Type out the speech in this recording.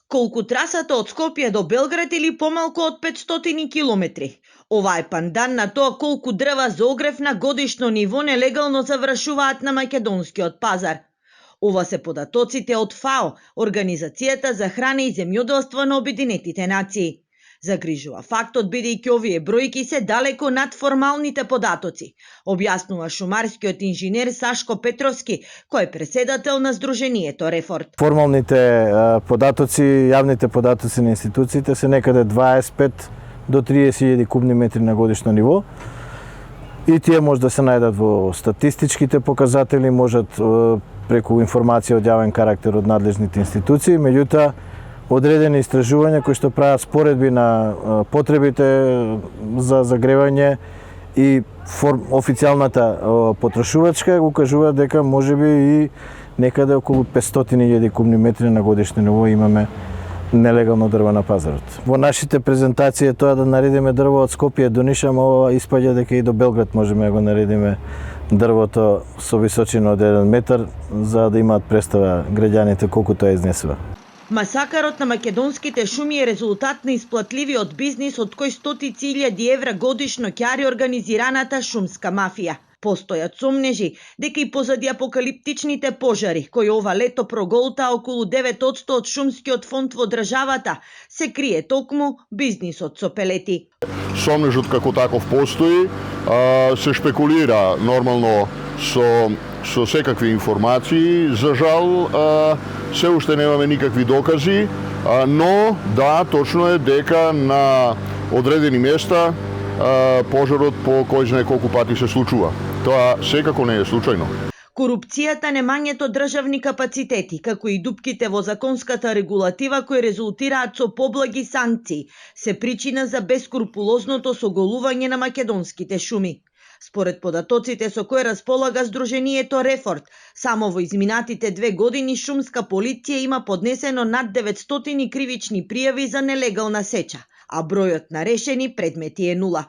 Колку трасата од Скопје до Белград или помалку од 500 километри? Ова е пандан на тоа колку дрва за огрев на годишно ниво нелегално завршуваат на македонскиот пазар. Ова се податоците од ФАО, Организацијата за храна и земјоделство на Обединетите нации. Загрижува фактот бидејќи овие бројки се далеко над формалните податоци, објаснува шумарскиот инженер Сашко Петровски, кој е председател на Сдруженијето Рефорт. Формалните податоци, јавните податоци на институциите се некаде 25 до 30.000 кубни метри на годишно ниво. И тие може да се најдат во статистичките показатели, можат преку информација од јавен карактер од надлежните институции, меѓутоа одредени истражувања кои што прават споредби на потребите за загревање и официјалната потрошувачка го кажуваат дека можеби и некаде околу 500.000 кубни метри на годишно ниво имаме нелегално дрво на пазарот. Во нашите презентации е тоа да наредиме дрво од Скопје до Ниша, ова испаѓа дека и до Белград можеме да го наредиме дрвото со височина од 1 метар, за да имаат представа граѓаните колку тоа изнесува. Масакарот на македонските шуми е резултат на исплатливиот бизнис од кој стотици илјади евра годишно ќари организираната шумска мафија. Постојат сомнежи дека и позади апокалиптичните пожари, кои ова лето проголта околу 9% од шумскиот фонд во државата, се крие токму бизнисот со пелети. Сомнежот како таков постои, се шпекулира нормално со секакви информации. За жал, се уште немаме никакви докази, но да, точно е дека на одредени места пожарот по кој знае колку пати се случува. Тоа секако не е случајно. Корупцијата, немањето државни капацитети, како и дупките во законската регулатива кои резултираат со поблаги санкции, се причина за бескрупулозното соголување на македонските шуми. Според податоците со кои располага Сдруженијето Рефорт, само во изминатите 2 години шумска полиција има поднесено над 900 кривични пријави за нелегална сеча, а бројот на решени предмети е 0.